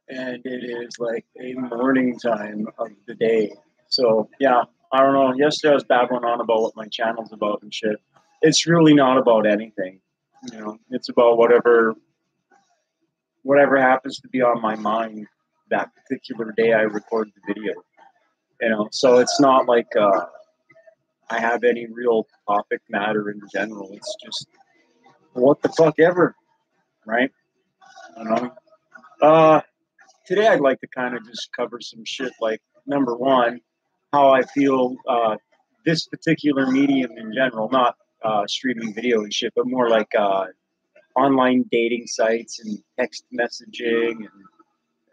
and it is like a morning time of the day. So yeah, I don't know. Yesterday I was babbling on about what my channel's about and shit. It's really not about anything. It's about whatever happens to be on my mind that particular day I record the video. So it's not like I have any real topic matter in general. It's just what the fuck ever, right? You know. Uh, Today I'd like to kind of just cover some shit like number one, how I feel this particular medium in general, not streaming video and shit, but more like online dating sites and text messaging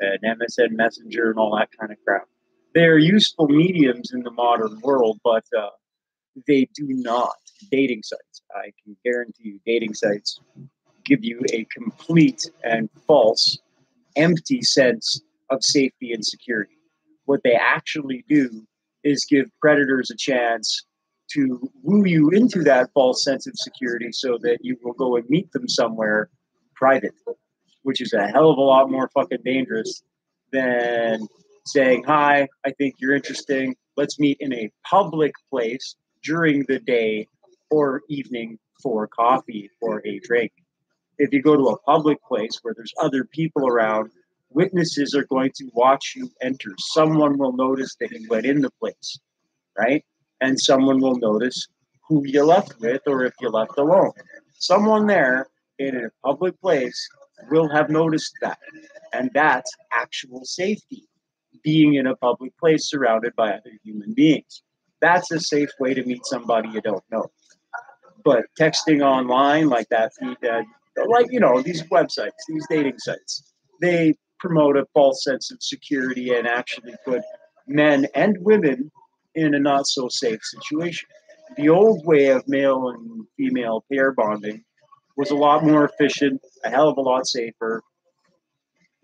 and MSN Messenger and all that kind of crap. They're useful mediums in the modern world, but they do not. Dating sites, I can guarantee you, dating sites give you a complete and false empty sense of safety and security. What they actually do is give predators a chance to woo you into that false sense of security so that you will go and meet them somewhere private, which is a hell of a lot more fucking dangerous than saying, hi, I think you're interesting. Let's meet in a public place during the day or evening for coffee or a drink. If you go to a public place where there's other people around, witnesses are going to watch you enter. Someone will notice that you went in the place, right? And someone will notice who you left with or if you left alone. Someone there in a public place will have noticed that. And that's actual safety, being in a public place surrounded by other human beings. That's a safe way to meet somebody you don't know. But texting online like that feed, these websites, these dating sites, they promote a false sense of security and actually put men and women in a not so safe situation. The old way of male and female pair bonding was a lot more efficient, a hell of a lot safer,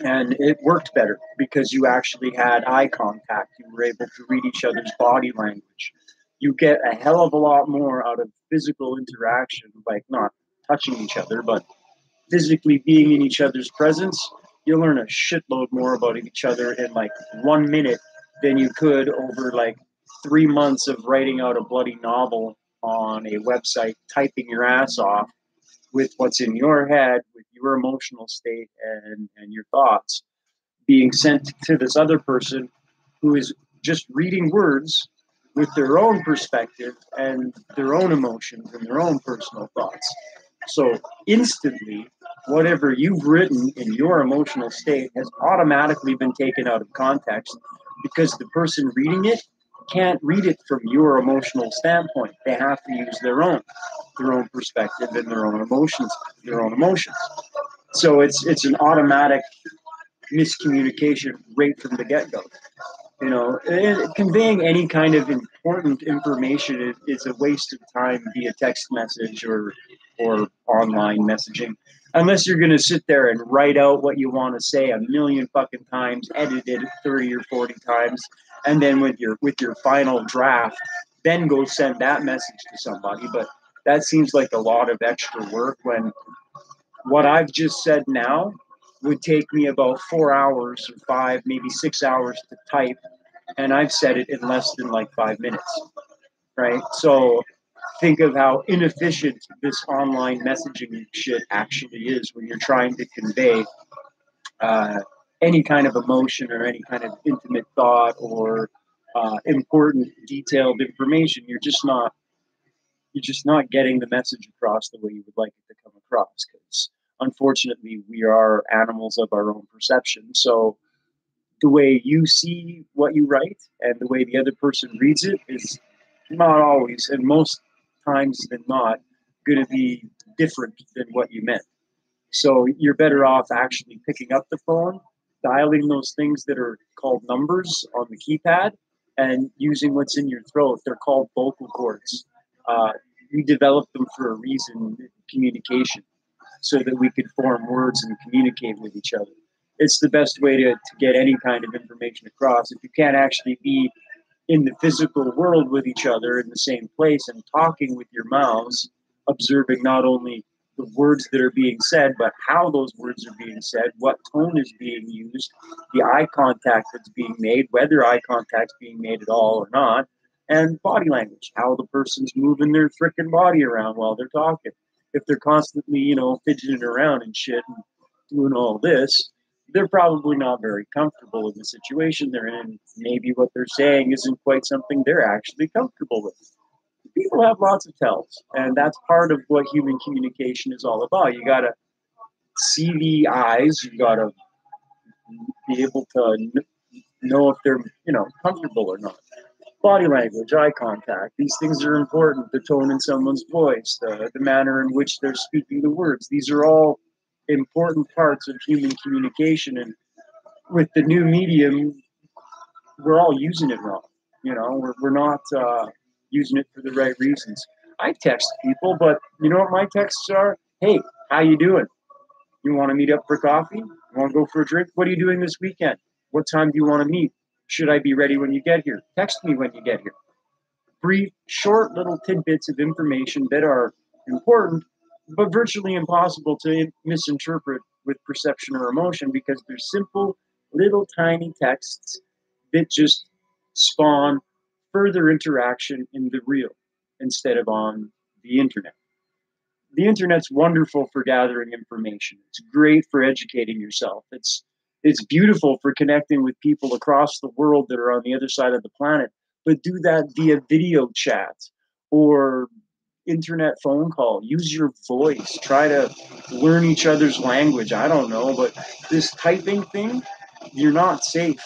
and it worked better because you actually had eye contact. You were able to read each other's body language. You get a hell of a lot more out of physical interaction, like not touching each other, but physically being in each other's presence. You learn a shitload more about each other in like 1 minute than you could over like 3 months of writing out a bloody novel on a website, typing your ass off with what's in your head, with your emotional state and your thoughts being sent to this other person who is just reading words with their own perspective and their own emotions and their own personal thoughts. So instantly, whatever you've written in your emotional state has automatically been taken out of context because the person reading it can't read it from your emotional standpoint. They have to use their own perspective and their own emotions. So it's an automatic miscommunication right from the get go. Conveying any kind of important information is a waste of time via text message or online messaging, unless you're going to sit there and write out what you want to say a million fucking times, edit it 30 or 40 times, and then with your final draft, then go send that message to somebody. But that seems like a lot of extra work when what I've just said now would take me about 4 hours or 5, maybe 6 hours to type, and I've said it in less than like 5 minutes, right? So think of how inefficient this online messaging shit actually is when you're trying to convey uh, any kind of emotion or any kind of intimate thought or important detailed information. You're just not getting the message across the way you would like it to come across because unfortunately we are animals of our own perception. So the way you see what you write and the way the other person reads it is not always, and most times than not, going to be different than what you meant. So you're better off actually picking up the phone, dialing those things that are called numbers on the keypad, and using what's in your throat. They're called vocal cords. Uh, we developed them for a reason, communication, so that we could form words and communicate with each other. It's the best way to get any kind of information across. If you can't actually be in the physical world with each other in the same place and talking with your mouths, observing not only the words that are being said, but how those words are being said, what tone is being used, the eye contact that's being made, whether eye contact's being made at all or not, and body language, how the person's moving their frickin' body around while they're talking. If they're constantly, fidgeting around and shit and doing all this, they're probably not very comfortable in the situation they're in. Maybe what they're saying isn't quite something they're actually comfortable with. People have lots of tells, and that's part of what human communication is all about. You gotta see the eyes, you gotta be able to know if they're, comfortable or not. Body language, eye contact, these things are important. The tone in someone's voice, the manner in which they're speaking the words. These are all important parts of human communication. And with the new medium, we're all using it wrong. We're not using it for the right reasons. I text people, but you know what my texts are? Hey, how you doing? You want to meet up for coffee? You want to go for a drink? What are you doing this weekend? What time do you want to meet? Should I be ready when you get here? Text me when you get here. Brief, short little tidbits of information that are important, but virtually impossible to misinterpret with perception or emotion because they're simple, little tiny texts that just spawn further interaction in the real instead of on the internet. The internet's wonderful for gathering information. It's great for educating yourself. It's beautiful for connecting with people across the world that are on the other side of the planet, but do that via video chat or internet phone call. Use your voice. Try to learn each other's language. I don't know, but this typing thing, you're not safe.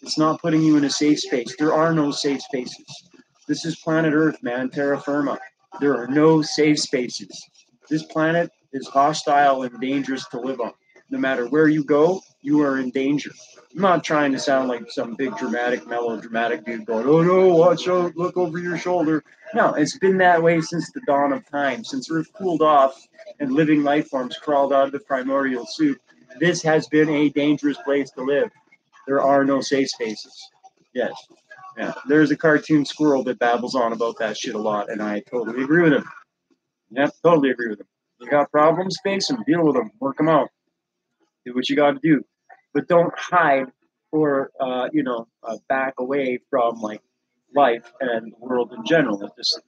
It's not putting you in a safe space. There are no safe spaces. This is planet Earth, man, terra firma. There are no safe spaces. This planet is hostile and dangerous to live on. No matter where you go, you are in danger. I'm not trying to sound like some big dramatic, melodramatic dude going, oh no, watch out, look over your shoulder. No, it's been that way since the dawn of time. Since Earth cooled off and living life forms crawled out of the primordial soup, this has been a dangerous place to live. There are no safe spaces. Yes. Yeah. There's a cartoon squirrel that babbles on about that shit a lot, and I totally agree with him. Yep, totally agree with him. You got problems, face them, deal with them, work them out. Do what you got to do, but don't hide or back away from like life and the world in general. It's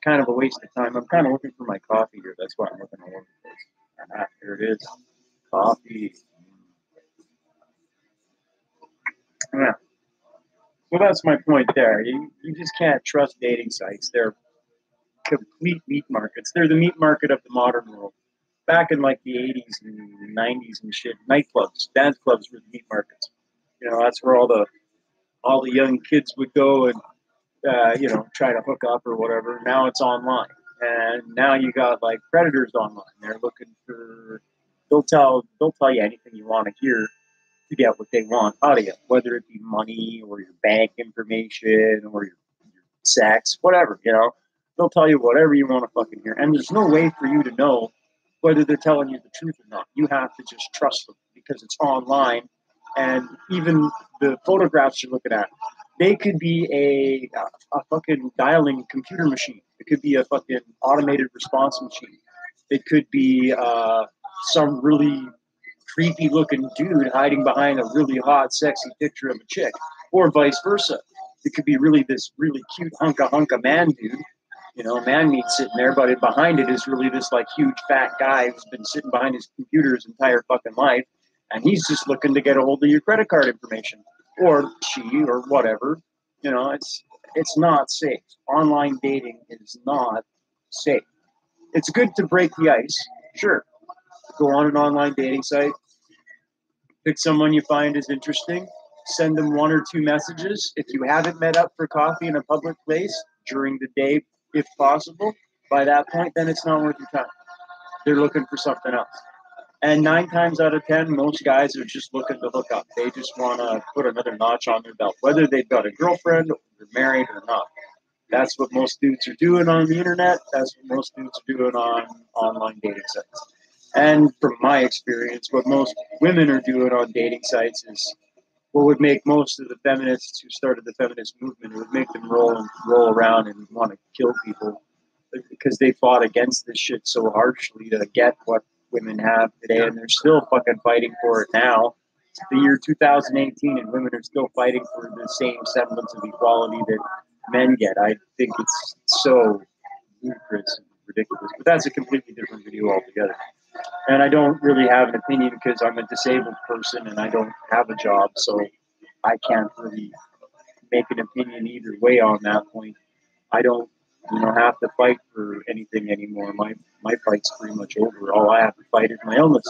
kind of a waste of time. I'm kind of looking for my coffee here. That's why I'm looking all over the place. Here it is, coffee. Yeah. So that's my point there. You just can't trust dating sites. They're complete meat markets. They're the meat market of the modern world. Back in like the 80s and 90s and shit, nightclubs, dance clubs were the meat markets. That's where all the young kids would go and try to hook up or whatever. Now it's online, and now you got like predators online. They're looking for. They'll tell you anything you want to hear to get what they want out of you, whether it be money or your bank information or your sex, whatever. They'll tell you whatever you want to fucking hear, and there's no way for you to know whether they're telling you the truth or not. You have to just trust them because it's online, and even the photographs you're looking at, they could be a fucking dialing computer machine. It could be a fucking automated response machine. It could be some really creepy looking dude hiding behind a really hot, sexy picture of a chick, or vice versa. It could be this really cute hunka man dude, man meat sitting there, but behind it is really this like huge fat guy who's been sitting behind his computer his entire fucking life, and he's just looking to get a hold of your credit card information, or she, or whatever. It's not safe. Online dating is not safe. It's good to break the ice, sure. Go on an online dating site, pick someone you find is interesting, send them one or two messages. If you haven't met up for coffee in a public place during the day, if possible, by that point, then it's not worth your time. They're looking for something else. And 9 times out of 10, most guys are just looking to hook up. They just want to put another notch on their belt, whether they've got a girlfriend or they're married or not. That's what most dudes are doing on the internet. That's what most dudes are doing on online dating sites. And from my experience, what most women are doing on dating sites is what would make most of the feminists who started the feminist movement, it would make them roll around and want to kill people because they fought against this shit so harshly to get what women have today, and they're still fucking fighting for it now. It's the year 2018, and women are still fighting for the same semblance of equality that men get. I think it's so ludicrous and ridiculous, but that's a completely different video altogether. And I don't really have an opinion because I'm a disabled person and I don't have a job, so I can't really make an opinion either way on that point. I don't, have to fight for anything anymore. My fight's pretty much over. All I have to fight is my illness,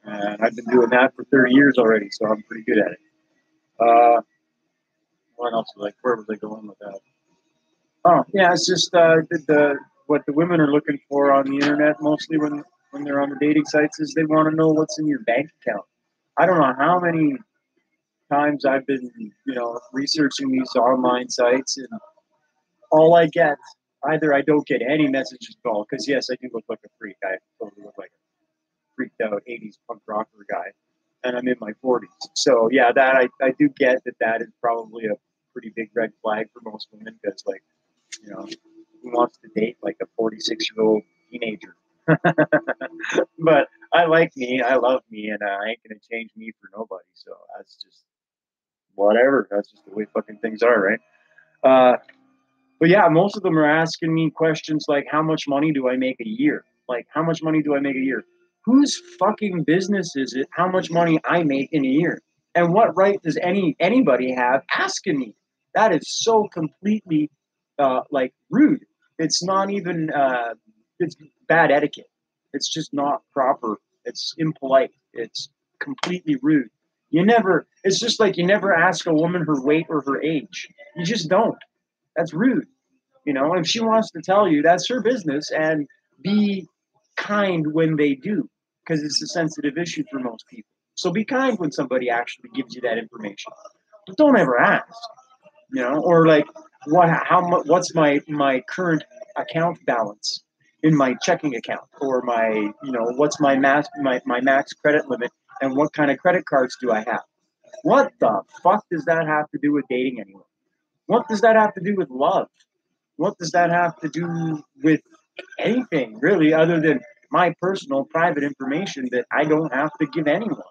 and I've been doing that for 30 years already, so I'm pretty good at it. What else was where was I going with that? Oh, yeah, it's just what the women are looking for on the internet mostly when they're on the dating sites is they want to know what's in your bank account. I don't know how many times I've been, researching these online sites, and all I get, either I don't get any messages at all, because yes, I do look like a freak. I totally look like a freaked out 80s punk rocker guy, and I'm in my 40s. So yeah, that I do get that is probably a pretty big red flag for most women, because who wants to date like a 46-year-old teenager? But I like me, I love me, and I ain't gonna change me for nobody. So that's just whatever. That's just the way fucking things are, right? But yeah, most of them are asking me questions like, how much money do I make a year? Like, how much money do I make a year? Whose fucking business is it how much money I make in a year? And what right does anybody have asking me? That is so completely rude. It's not even it's bad etiquette. It's just not proper. It's impolite. It's completely rude. It's just like you never ask a woman her weight or her age. You just don't. That's rude. If she wants to tell you, that's her business, and be kind when they do, because it's a sensitive issue for most people. So be kind when somebody actually gives you that information. But don't ever ask, or like, what's my current account balance in my checking account, or what's my max credit limit, and what kind of credit cards do I have? What the fuck does that have to do with dating anymore? What does that have to do with love? What does that have to do with anything, really, other than my personal private information that I don't have to give anyone?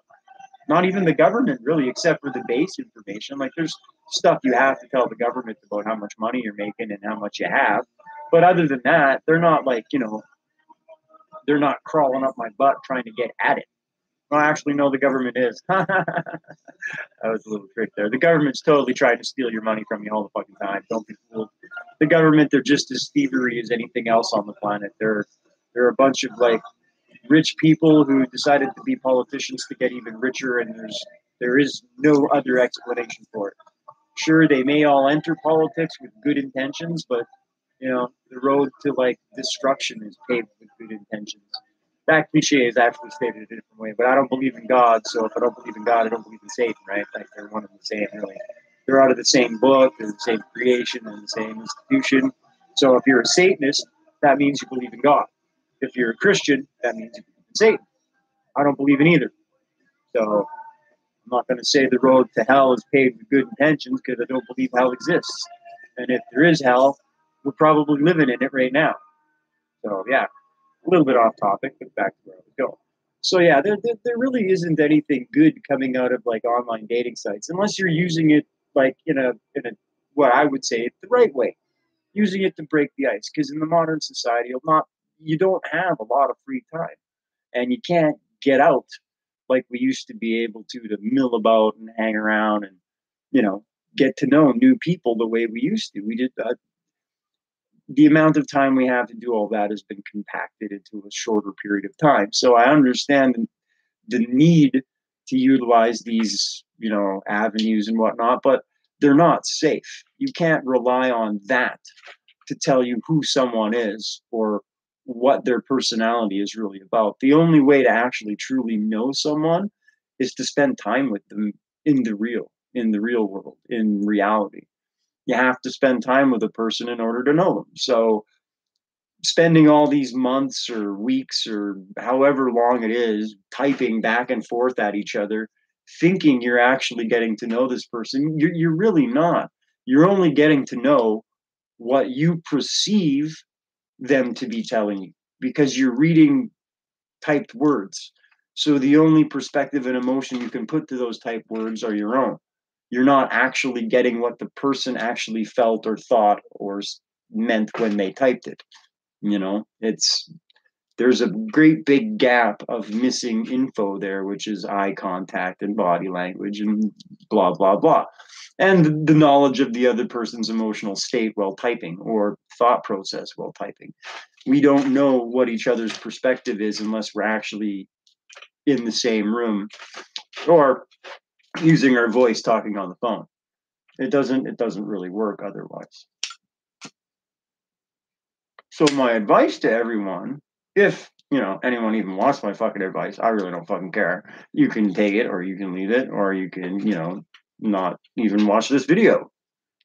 Not even the government, really, except for the base information. Like, there's stuff you have to tell the government about how much money you're making and how much you have. But other than that, they're not they're not crawling up my butt trying to get at it. Well, actually, no, the government is. That was a little trick there. The government's totally trying to steal your money from you all the fucking time. Don't be fooled. The government, they're just as thievery as anything else on the planet. They're a bunch of rich people who decided to be politicians to get even richer, and there is no other explanation for it. Sure, they may all enter politics with good intentions, but the road to destruction is paved with good intentions. That cliche is actually stated a different way, but I don't believe in God, so if I don't believe in God, I don't believe in Satan, right? Like, they're one and the same, really. They're out of the same book, they're the same creation, and the same institution. So if you're a Satanist, that means you believe in God. If you're a Christian, that means you believe in Satan. I don't believe in either. So I'm not going to say the road to hell is paved with good intentions, because I don't believe hell exists. And if there is hell, we're probably living in it right now. So yeah. A little bit off topic, but back to where I was going. So yeah, there really isn't anything good coming out of online dating sites, unless you're using it in a what I would say the right way, using it to break the ice. Because in the modern society, you don't have a lot of free time, and you can't get out like we used to be able to mill about and hang around and get to know new people the way we used to. We did the amount of time we have to do all that has been compacted into a shorter period of time. So I understand the need to utilize these, avenues and whatnot, but they're not safe. You can't rely on that to tell you who someone is or what their personality is really about. The only way to actually truly know someone is to spend time with them in the real world, in reality. You have to spend time with a person in order to know them. So spending all these months or weeks or however long it is typing back and forth at each other, thinking you're actually getting to know this person, you're really not. You're only getting to know what you perceive them to be telling you, because you're reading typed words. So the only perspective and emotion you can put to those typed words are your own. You're not actually getting what the person actually felt or thought or meant when they typed it. You know, there's a great big gap of missing info there, which is eye contact and body language and blah, blah, blah. And the knowledge of the other person's emotional state while typing or thought process while typing. We don't know what each other's perspective is unless we're actually in the same room or using our voice talking on the phone. It doesn't really work otherwise. So my advice to everyone, if anyone even wants my fucking advice, I really don't fucking care. You can take it or you can leave it or you can, not even watch this video.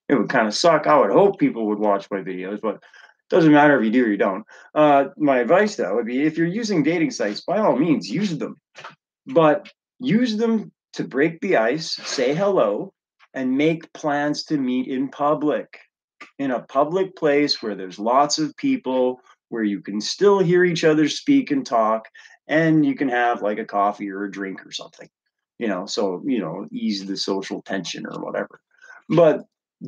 It would kind of suck. I would hope people would watch my videos, but it doesn't matter if you do or you don't. My advice though would be, if you're using dating sites, by all means use them, but use them to break the ice, say hello, and make plans to meet in public. In a public place where there's lots of people, where you can still hear each other speak and talk, and you can have like a coffee or a drink or something, so, ease the social tension or whatever. But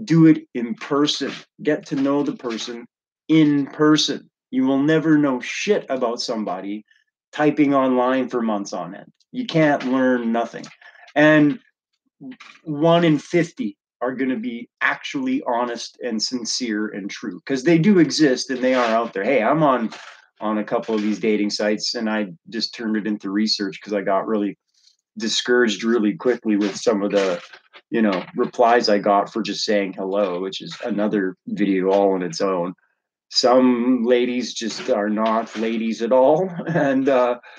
do it in person. Get to know the person in person. You will never know shit about somebody typing online for months on end. You can't learn nothing. And 1 in 50 are going to be actually honest and sincere and true, because they do exist and they are out there. Hey, I'm on a couple of these dating sites, and I just turned it into research because I got really discouraged really quickly with some of the replies I got for just saying hello, which is another video all on its own. Some ladies just are not ladies at all, and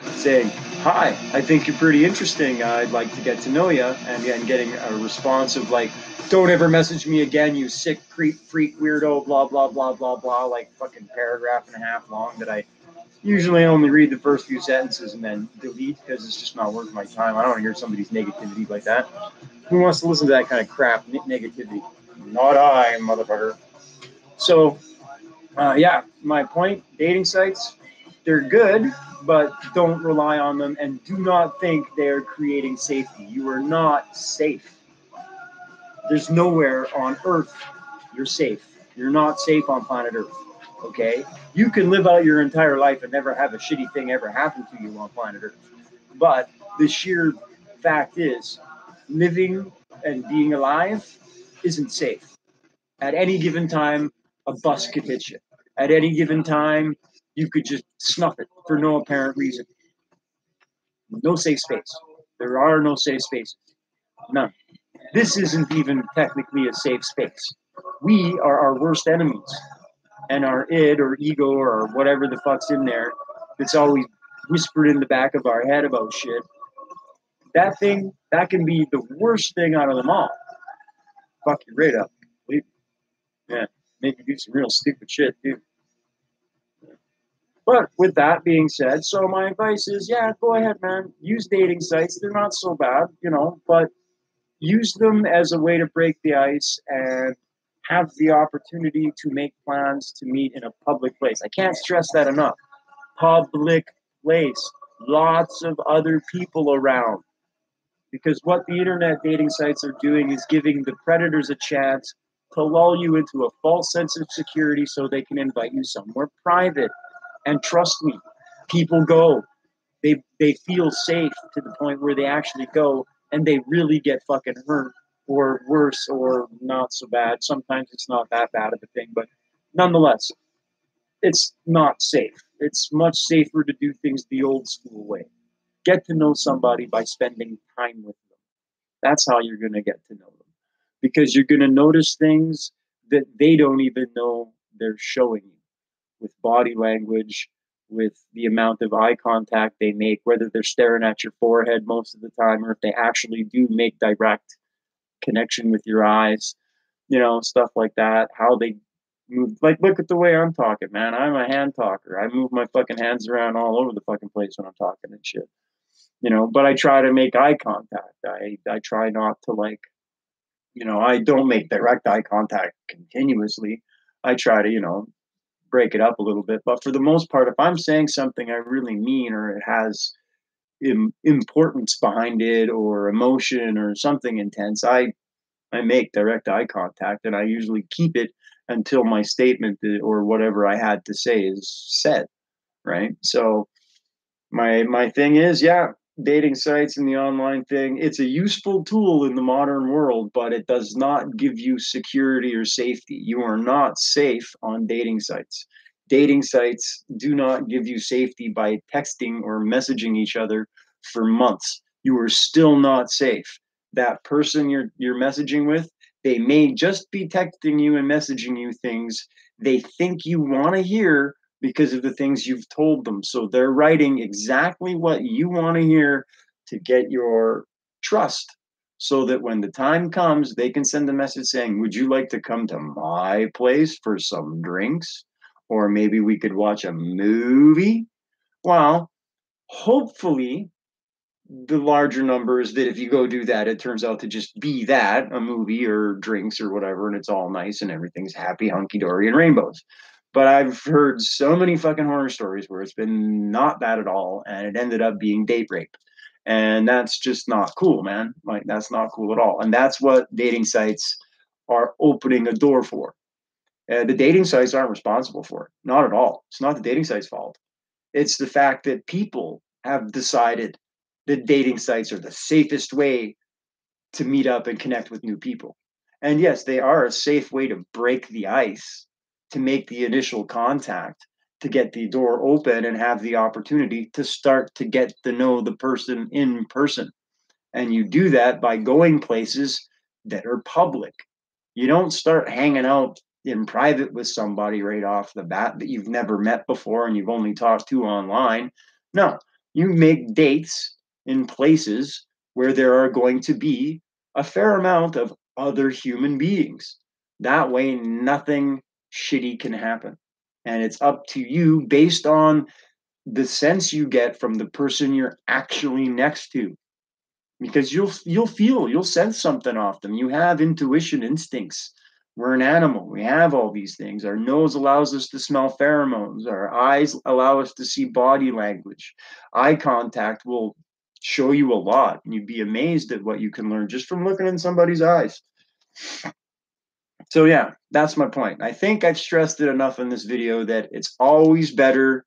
saying, hi, I think you're pretty interesting, I'd like to get to know you, and getting a response of like, don't ever message me again, you sick creep freak weirdo, blah blah blah blah blah, like fucking paragraph and a half long that I usually only read the first few sentences and then delete because it's just not worth my time. I don't want to hear somebody's negativity like that. Who wants to listen to that kind of crap negativity? Not I, motherfucker. So yeah, my point, dating sites, they're good, but don't rely on them, and do not think they're creating safety. You are not safe. There's nowhere on Earth you're safe. You're not safe on planet Earth, okay? You can live out your entire life and never have a shitty thing ever happen to you on planet Earth. But the sheer fact is, living and being alive isn't safe. At any given time, a bus could hit you. At any given time, you could just snuff it for no apparent reason. No safe space. There are no safe spaces. None. This isn't even technically a safe space. We are our worst enemies. And our id or ego or whatever the fuck's in there that's always whispered in the back of our head about shit, that can be the worst thing out of them all. Fuck you right up. Yeah, make you do some real stupid shit, dude. But with that being said, so my advice is, yeah, go ahead, man. Use dating sites. They're not so bad, but use them as a way to break the ice and have the opportunity to make plans to meet in a public place. I can't stress that enough. Public place. Lots of other people around. Because what the internet dating sites are doing is giving the predators a chance to lull you into a false sense of security so they can invite you somewhere private. And trust me, people go. They feel safe to the point where they actually go and they really get fucking hurt, or worse, or not so bad. Sometimes it's not that bad of a thing, but nonetheless, it's not safe. It's much safer to do things the old school way. Get to know somebody by spending time with them. That's how you're going to get to know them, because you're going to notice things that they don't even know they're showing you, with body language, with the amount of eye contact they make, whether they're staring at your forehead most of the time or if they actually do make direct connection with your eyes, stuff like that. How they move. Like, look at the way I'm talking, man. I'm a hand talker. I move my fucking hands around all over the fucking place when I'm talking and shit. But I try to make eye contact. I try not to, like, I don't make direct eye contact continuously. I try to, break it up a little bit. But for the most part, if I'm saying something I really mean, or it has importance behind it, or emotion, or something intense, I make direct eye contact, and I usually keep it until my statement or whatever I had to say is said, right? So my thing is, yeah, dating sites and the online thing, it's a useful tool in the modern world, but it does not give you security or safety. You are not safe on dating sites. Dating sites do not give you safety by texting or messaging each other for months. You are still not safe. That person you're messaging with, they may just be texting you and messaging you things they think you want to hear because of the things you've told them. So they're writing exactly what you want to hear to get your trust, so that when the time comes, they can send a message saying, would you like to come to my place for some drinks? Or maybe we could watch a movie? Well, hopefully, the larger number is that if you go do that, it turns out to just be that, a movie or drinks or whatever, and it's all nice and everything's happy, hunky dory, and rainbows. But I've heard so many fucking horror stories where it's been not that at all, and it ended up being date rape. And that's just not cool, man. Like, that's not cool at all. And that's what dating sites are opening a door for. The dating sites aren't responsible for it. Not at all. It's not the dating site's fault. It's the fact that people have decided that dating sites are the safest way to meet up and connect with new people. And yes, they are a safe way to break the ice, to make the initial contact, to get the door open and have the opportunity to start to get to know the person in person. And you do that by going places that are public. You don't start hanging out in private with somebody right off the bat that you've never met before and you've only talked to online. No, you make dates in places where there are going to be a fair amount of other human beings. That way, nothing shitty can happen. And it's up to you based on the sense you get from the person you're actually next to, because you'll sense something off them. You have intuition, instincts. We're an animal. We have all these things. Our nose allows us to smell pheromones. Our eyes allow us to see body language. Eye contact will show you a lot, and you'd be amazed at what you can learn just from looking in somebody's eyes. So yeah, that's my point. I think I've stressed it enough in this video that it's always better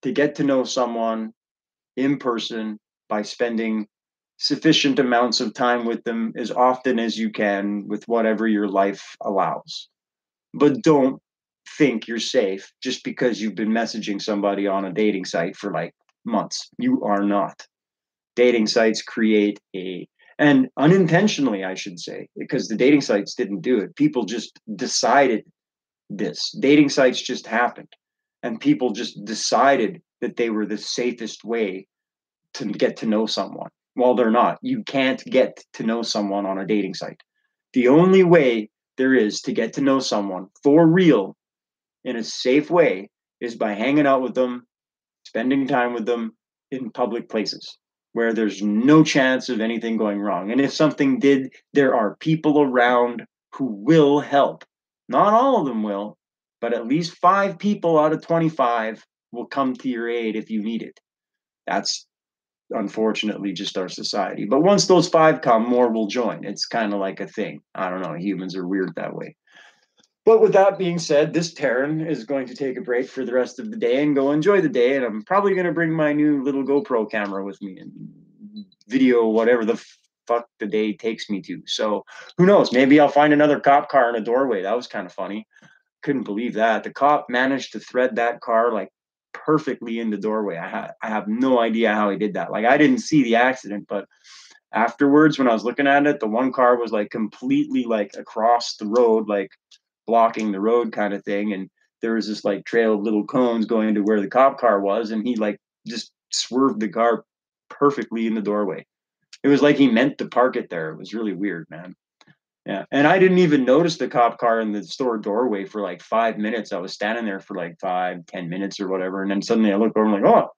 to get to know someone in person by spending sufficient amounts of time with them as often as you can with whatever your life allows. But don't think you're safe just because you've been messaging somebody on a dating site for like months. You are not. Dating sites create and unintentionally, I should say, because the dating sites didn't do it. People just decided this. Dating sites just happened. And people just decided that they were the safest way to get to know someone. Well, they're not. You can't get to know someone on a dating site. The only way there is to get to know someone for real in a safe way is by hanging out with them, spending time with them in public places where there's no chance of anything going wrong. And if something did, there are people around who will help. Not all of them will, but at least 5 people out of 25 will come to your aid if you need it. That's unfortunately just our society. But once those 5 come, more will join. It's kind of like a thing. I don't know. Humans are weird that way. But with that being said, this Terran is going to take a break for the rest of the day and go enjoy the day. And I'm probably going to bring my new little GoPro camera with me and video whatever the fuck the day takes me to. So who knows? Maybe I'll find another cop car in a doorway. That was kind of funny. Couldn't believe that. The cop managed to thread that car like perfectly in the doorway. I have no idea how he did that. Like, I didn't see the accident, but afterwards when I was looking at it, the one car was like completely like across the road, like blocking the road kind of thing, and there was this like trail of little cones going to where the cop car was, and he like just swerved the car perfectly in the doorway. It was like he meant to park it there. It was really weird, man. Yeah. And I didn't even notice the cop car in the store doorway for like 5 minutes. I was standing there for like 5-10 minutes or whatever. And then suddenly I look over and I'm like, oh,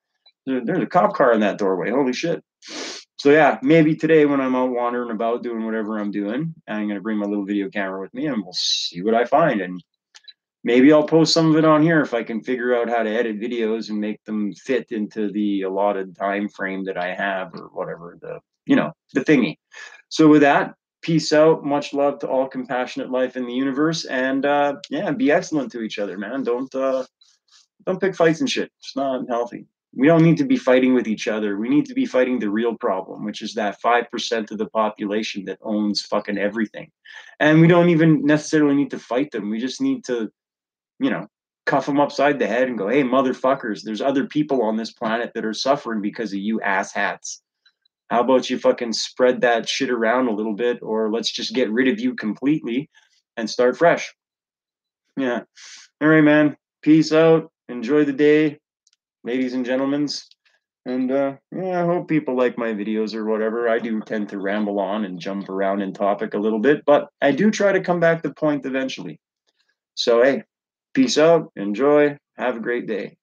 there's a cop car in that doorway. Holy shit. So yeah, maybe today when I'm out wandering about doing whatever I'm doing, I'm going to bring my little video camera with me and we'll see what I find. And maybe I'll post some of it on here if I can figure out how to edit videos and make them fit into the allotted time frame that I have, or whatever, the thingy. So with that, peace out. Much love to all compassionate life in the universe, and yeah, be excellent to each other, man. Don't pick fights and shit. It's not healthy. We don't need to be fighting with each other. We need to be fighting the real problem, which is that 5% of the population that owns fucking everything. And we don't even necessarily need to fight them. We just need to, you know, cuff them upside the head and go, hey, motherfuckers, there's other people on this planet that are suffering because of you asshats. How about you fucking spread that shit around a little bit, or let's just get rid of you completely and start fresh. Yeah. All right, man. Peace out. Enjoy the day, ladies and gentlemen. And yeah, I hope people like my videos or whatever. I do tend to ramble on and jump around in topic a little bit, but I do try to come back to point eventually. So, hey, peace out. Enjoy. Have a great day.